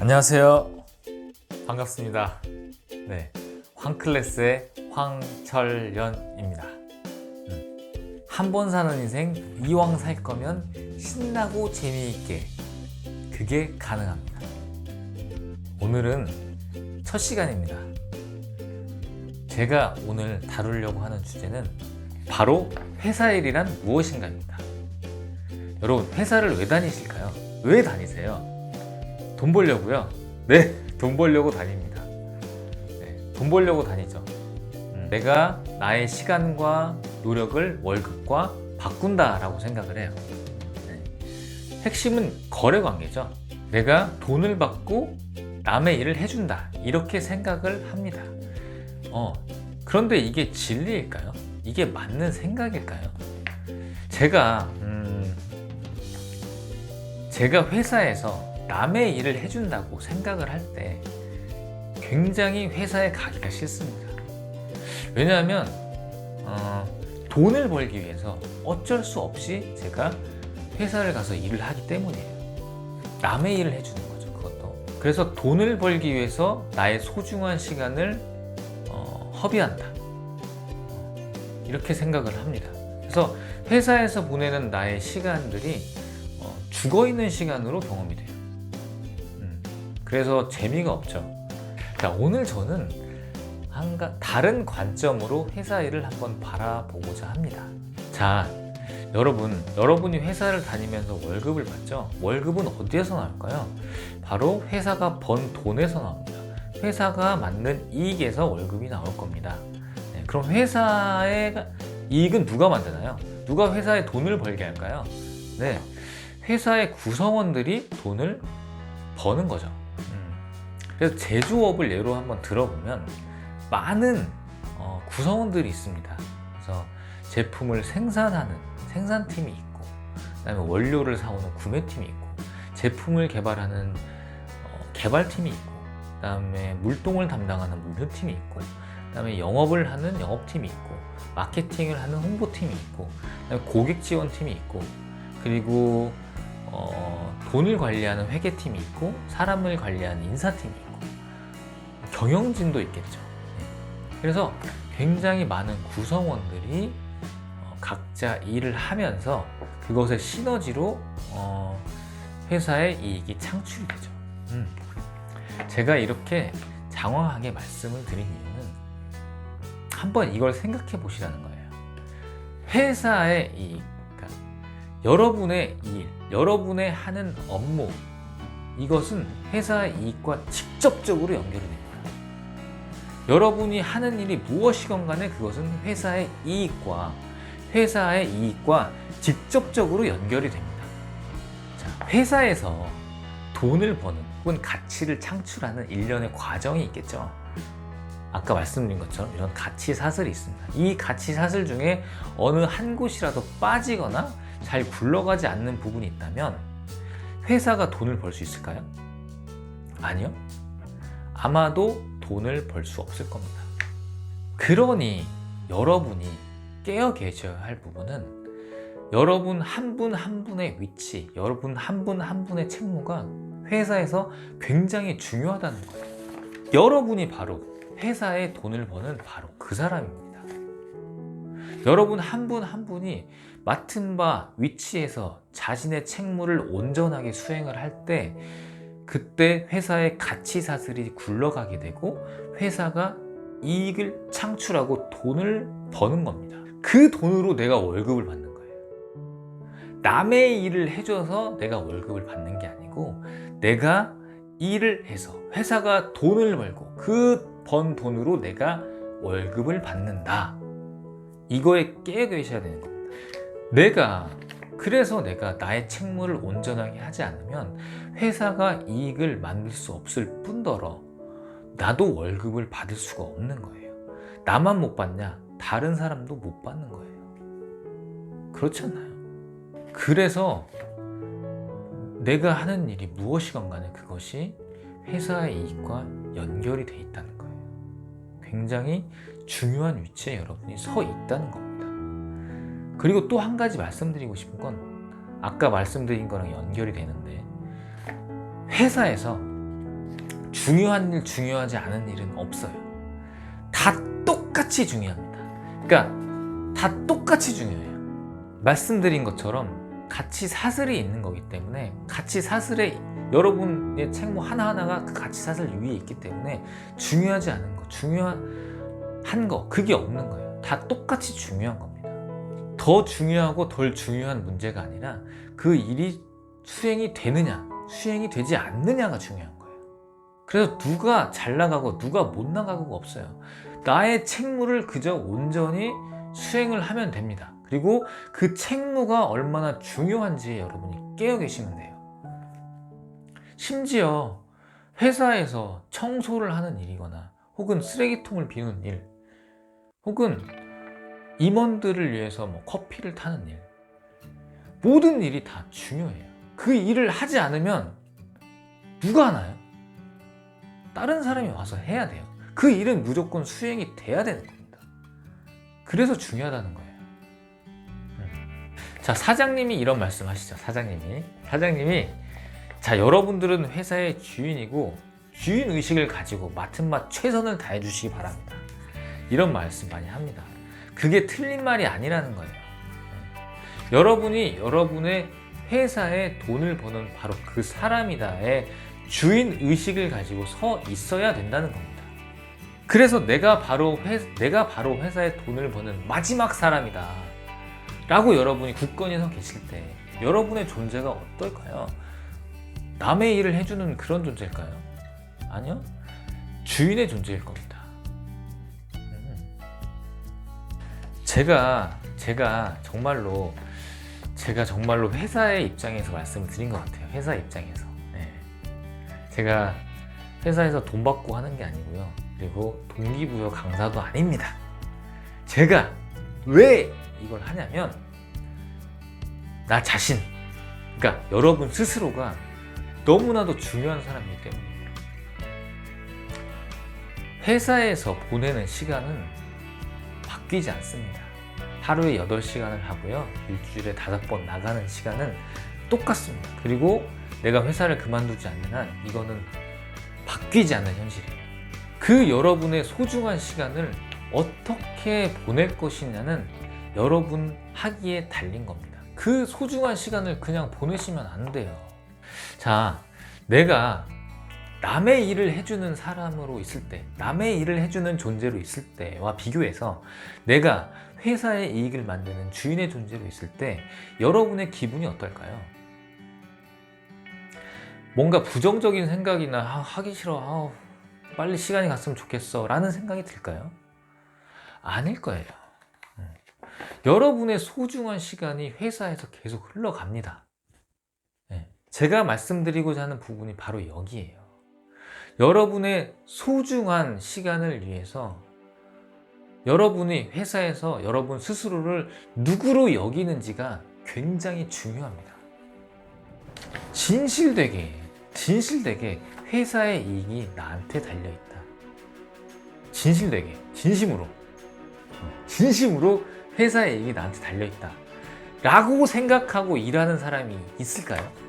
안녕하세요. 반갑습니다. 네, 황클래스의 황철연입니다. 한 번 사는 인생 이왕 살 거면 신나고 재미있게, 그게 가능합니다. 오늘은 첫 시간입니다. 제가 오늘 다루려고 하는 주제는 바로 회사 일이란 무엇인가입니다. 여러분, 회사를 왜 다니실까요? 왜 다니세요? 돈 벌려고요? 네, 돈 벌려고 다닙니다. 네, 돈 벌려고 다니죠. 내가 나의 시간과 노력을 월급과 바꾼다라고 생각을 해요. 네. 핵심은 거래 관계죠. 내가 돈을 받고 남의 일을 해준다, 이렇게 생각을 합니다. 그런데 이게 진리일까요? 이게 맞는 생각일까요? 제가 회사에서 남의 일을 해준다고 생각을 할 때 굉장히 회사에 가기가 싫습니다. 왜냐하면 돈을 벌기 위해서 어쩔 수 없이 제가 회사를 가서 일을 하기 때문이에요. 남의 일을 해주는 거죠, 그것도. 그래서 돈을 벌기 위해서 나의 소중한 시간을 허비한다, 이렇게 생각을 합니다. 그래서 회사에서 보내는 나의 시간들이 죽어있는 시간으로 경험이 돼요. 그래서 재미가 없죠. 자, 오늘 저는 다른 관점으로 회사 일을 한번 바라보고자 합니다. 자, 여러분이 회사를 다니면서 월급을 받죠? 월급은 어디에서 나올까요? 바로 회사가 번 돈에서 나옵니다. 회사가 만든 이익에서 월급이 나올 겁니다. 네, 그럼 회사의 이익은 누가 만드나요? 누가 회사에 돈을 벌게 할까요? 네, 회사의 구성원들이 돈을 버는 거죠. 그래서 제조업을 예로 한번 들어보면 많은 구성원들이 있습니다. 그래서 제품을 생산하는 생산팀이 있고, 그다음에 원료를 사오는 구매팀이 있고, 제품을 개발하는 개발팀이 있고, 그다음에 물동을 담당하는 물류팀이 있고, 그다음에 영업을 하는 영업팀이 있고, 마케팅을 하는 홍보팀이 있고, 그다음에 고객 지원팀이 있고, 그리고 돈을 관리하는 회계팀이 있고, 사람을 관리하는 인사팀이 있고, 경영진도 있겠죠. 그래서 굉장히 많은 구성원들이 각자 일을 하면서 그것의 시너지로 회사의 이익이 창출이 되죠. 제가 이렇게 장황하게 말씀을 드린 이유는 한번 이걸 생각해 보시라는 거예요. 회사의 이익, 그러니까 여러분의 일, 여러분의 하는 업무, 이것은 회사의 이익과 직접적으로 연결이 됩니다. 여러분이 하는 일이 무엇이건 간에 그것은 회사의 이익과 직접적으로 연결이 됩니다. 자, 회사에서 돈을 버는 혹은 가치를 창출하는 일련의 과정이 있겠죠. 아까 말씀드린 것처럼 이런 가치 사슬이 있습니다. 이 가치 사슬 중에 어느 한 곳이라도 빠지거나 잘 굴러가지 않는 부분이 있다면 회사가 돈을 벌 수 있을까요? 아니요. 아마도 돈을 벌 수 없을 겁니다. 그러니 여러분이 깨어 계셔야 할 부분은 여러분 한 분 한 분의 위치, 여러분 한 분 한 분의 책무가 회사에서 굉장히 중요하다는 거예요. 여러분이 바로 회사에 돈을 버는 바로 그 사람입니다. 여러분 한 분 한 분이 맡은 바 위치에서 자신의 책무를 온전하게 수행을 할 때, 그때 회사의 가치 사슬이 굴러가게 되고 회사가 이익을 창출하고 돈을 버는 겁니다. 그 돈으로 내가 월급을 받는 거예요. 남의 일을 해줘서 내가 월급을 받는 게 아니고, 내가 일을 해서 회사가 돈을 벌고 그 번 돈으로 내가 월급을 받는다. 이거에 깨어 계셔야 되는 겁니다. 그래서 내가 나의 책무를 온전하게 하지 않으면 회사가 이익을 만들 수 없을 뿐더러 나도 월급을 받을 수가 없는 거예요. 나만 못 받냐? 다른 사람도 못 받는 거예요. 그렇잖아요. 그래서 내가 하는 일이 무엇이건 간에 그것이 회사의 이익과 연결이 돼 있다는 거예요. 굉장히 중요한 위치에 여러분이 서 있다는 겁니다. 그리고 또 한 가지 말씀드리고 싶은 건 아까 말씀드린 거랑 연결이 되는데, 회사에서 중요한 일, 중요하지 않은 일은 없어요. 다 똑같이 중요합니다. 그러니까 다 똑같이 중요해요. 말씀드린 것처럼 가치 사슬이 있는 거기 때문에 가치 사슬에 여러분의 책무 하나하나가 그 가치 사슬 위에 있기 때문에 중요하지 않은 거, 중요한 거, 그게 없는 거예요. 다 똑같이 중요한 겁니다. 더 중요하고 덜 중요한 문제가 아니라 그 일이 수행이 되느냐, 수행이 되지 않느냐가 중요한 거예요. 그래서 누가 잘 나가고 누가 못 나가고가 없어요. 나의 책무를 그저 온전히 수행을 하면 됩니다. 그리고 그 책무가 얼마나 중요한지 여러분이 깨어 계시면 돼요. 심지어 회사에서 청소를 하는 일이거나 혹은 쓰레기통을 비우는 일, 혹은 임원들을 위해서 뭐 커피를 타는 일, 모든 일이 다 중요해요. 그 일을 하지 않으면 누가 하나요? 다른 사람이 와서 해야 돼요. 그 일은 무조건 수행이 돼야 되는 겁니다. 그래서 중요하다는 거예요. 자, 사장님이 이런 말씀 하시죠. 사장님이 자, 여러분들은 회사의 주인이고 주인 의식을 가지고 맡은 바 최선을 다해 주시기 바랍니다. 이런 말씀 많이 합니다. 그게 틀린 말이 아니라는 거예요. 여러분이 여러분의 회사에 돈을 버는 바로 그 사람이다의 주인 의식을 가지고 서 있어야 된다는 겁니다. 그래서 내가 바로 회사에 돈을 버는 마지막 사람이다 라고 여러분이 굳건히 서 계실 때 여러분의 존재가 어떨까요? 남의 일을 해주는 그런 존재일까요? 아니요, 주인의 존재일 겁니다. 제가 정말로 회사의 입장에서 말씀을 드린 것 같아요. 회사 입장에서. 네. 제가 회사에서 돈 받고 하는 게 아니고요. 그리고 동기부여 강사도 아닙니다. 제가 왜 이걸 하냐면 나 자신, 그러니까 여러분 스스로가 너무나도 중요한 사람이기 때문입니다. 회사에서 보내는 시간은 바뀌지 않습니다. 하루에 8시간을 하고요. 일주일에 5번 나가는 시간은 똑같습니다. 그리고 내가 회사를 그만두지 않는 한 이거는 바뀌지 않는 현실이에요. 그 여러분의 소중한 시간을 어떻게 보낼 것이냐는 여러분 하기에 달린 겁니다. 그 소중한 시간을 그냥 보내시면 안 돼요. 자, 내가 남의 일을 해주는 사람으로 있을 때, 남의 일을 해주는 존재로 있을 때와 비교해서 내가 회사의 이익을 만드는 주인의 존재로 있을 때 여러분의 기분이 어떨까요? 뭔가 부정적인 생각이나 하기 싫어, 빨리 시간이 갔으면 좋겠어 라는 생각이 들까요? 아닐 거예요. 여러분의 소중한 시간이 회사에서 계속 흘러갑니다. 제가 말씀드리고자 하는 부분이 바로 여기에요. 여러분의 소중한 시간을 위해서 여러분이 회사에서 여러분 스스로를 누구로 여기는지가 굉장히 중요합니다. 진실되게 회사의 이익이 나한테 달려있다. 진실되게, 진심으로 회사의 이익이 나한테 달려있다 라고 생각하고 일하는 사람이 있을까요?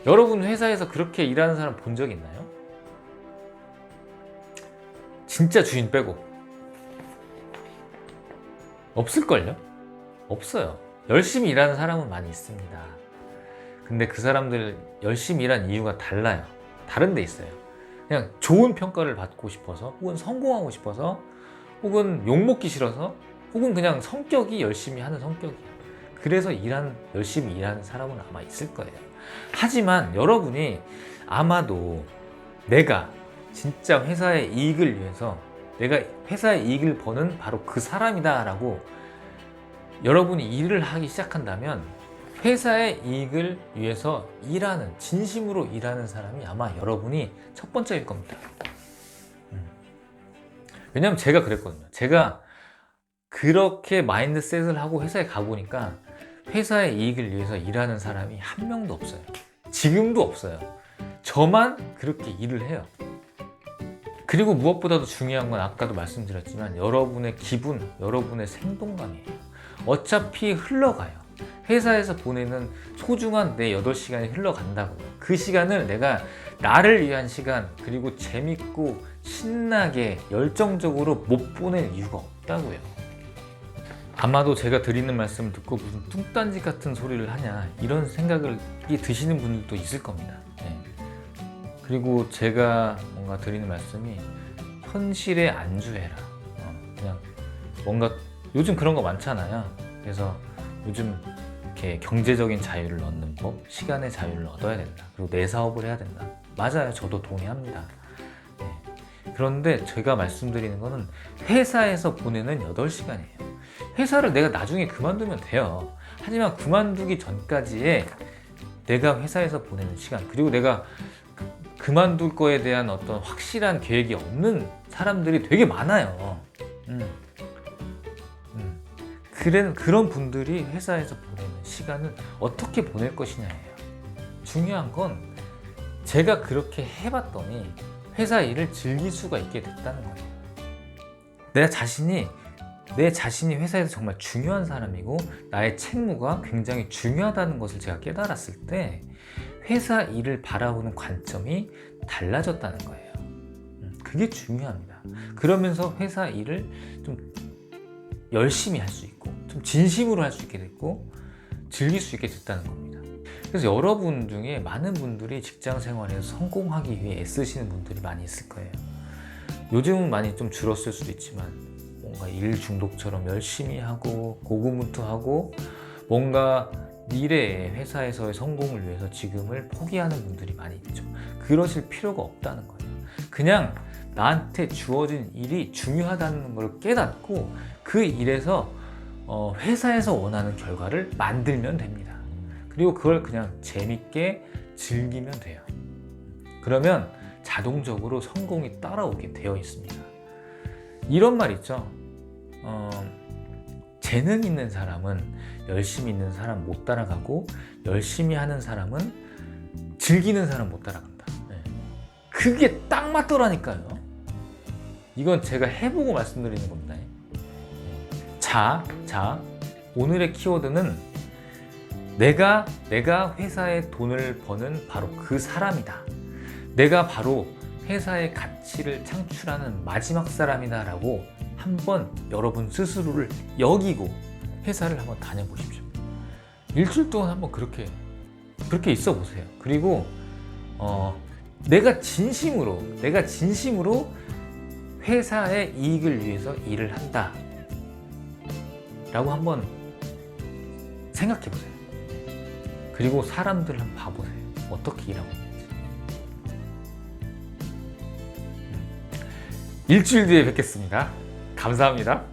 여러분 회사에서 그렇게 일하는 사람 본 적 있나요? 진짜 주인 빼고 없을걸요? 없어요. 열심히 일하는 사람은 많이 있습니다. 근데 그 사람들 열심히 일한 이유가 달라요. 다른 데 있어요. 그냥 좋은 평가를 받고 싶어서, 혹은 성공하고 싶어서, 혹은 욕먹기 싫어서, 혹은 그냥 성격이 열심히 하는 성격이에요. 그래서 열심히 일하는 사람은 아마 있을 거예요. 하지만 여러분이 아마도 내가 진짜 회사의 이익을 위해서, 내가 회사의 이익을 버는 바로 그 사람이다 라고 여러분이 일을 하기 시작한다면 회사의 이익을 위해서 진심으로 일하는 사람이 아마 여러분이 첫 번째일 겁니다. 왜냐면 제가 그랬거든요. 제가 그렇게 마인드셋을 하고 회사에 가보니까 회사의 이익을 위해서 일하는 사람이 한 명도 없어요. 지금도 없어요. 저만 그렇게 일을 해요. 그리고 무엇보다도 중요한 건 아까도 말씀드렸지만 여러분의 기분, 여러분의 생동감이에요. 어차피 흘러가요. 회사에서 보내는 소중한 내 8시간이 흘러간다고요. 그 시간을 내가 나를 위한 시간, 그리고 재밌고 신나게 열정적으로 못 보낼 이유가 없다고요. 아마도 제가 드리는 말씀을 듣고 무슨 뚱딴지 같은 소리를 하냐 이런 생각이 드시는 분들도 있을 겁니다. 네. 그리고 제가 뭔가 드리는 말씀이 현실에 안주해라. 그냥 뭔가 요즘 그런 거 많잖아요. 그래서 요즘 이렇게 경제적인 자유를 얻는 법, 시간의 자유를 얻어야 된다. 그리고 내 사업을 해야 된다. 맞아요. 저도 동의합니다. 네. 그런데 제가 말씀드리는 거는 회사에서 보내는 8시간이에요. 회사를 내가 나중에 그만두면 돼요. 하지만 그만두기 전까지의 내가 회사에서 보내는 시간, 그리고 내가 그만둘 거에 대한 어떤 확실한 계획이 없는 사람들이 되게 많아요. 그런 분들이 회사에서 보내는 시간을 어떻게 보낼 것이냐예요. 중요한 건 제가 그렇게 해봤더니 회사 일을 즐길 수가 있게 됐다는 거예요. 내 자신이 회사에서 정말 중요한 사람이고 나의 책무가 굉장히 중요하다는 것을 제가 깨달았을 때 회사 일을 바라보는 관점이 달라졌다는 거예요. 그게 중요합니다. 그러면서 회사 일을 좀 열심히 할 수 있고 좀 진심으로 할 수 있게 됐고 즐길 수 있게 됐다는 겁니다. 그래서 여러분 중에 많은 분들이 직장 생활에서 성공하기 위해 애쓰시는 분들이 많이 있을 거예요. 요즘은 많이 좀 줄었을 수도 있지만 뭔가 일 중독처럼 열심히 하고 고군분투하고 뭔가 미래의 회사에서의 성공을 위해서 지금을 포기하는 분들이 많이 있죠. 그러실 필요가 없다는 거예요. 그냥 나한테 주어진 일이 중요하다는 걸 깨닫고 그 일에서 회사에서 원하는 결과를 만들면 됩니다. 그리고 그걸 그냥 재밌게 즐기면 돼요. 그러면 자동적으로 성공이 따라오게 되어 있습니다. 이런 말 있죠. 재능 있는 사람은 열심히 있는 사람 못 따라가고 열심히 하는 사람은 즐기는 사람 못 따라간다. 네. 그게 딱 맞더라니까요. 이건 제가 해보고 말씀드리는 겁니다. 자, 오늘의 키워드는 내가 회사에 돈을 버는 바로 그 사람이다. 내가 바로 회사의 가치를 창출하는 마지막 사람이다 라고 한번 여러분 스스로를 여기고 회사를 한번 다녀보십시오. 일주일 동안 한번 그렇게 있어 보세요. 그리고 내가 진심으로 회사의 이익을 위해서 일을 한다 라고 한번 생각해 보세요. 그리고 사람들을 한번 봐보세요. 어떻게 일하고 있는지. 일주일 뒤에 뵙겠습니다. 감사합니다.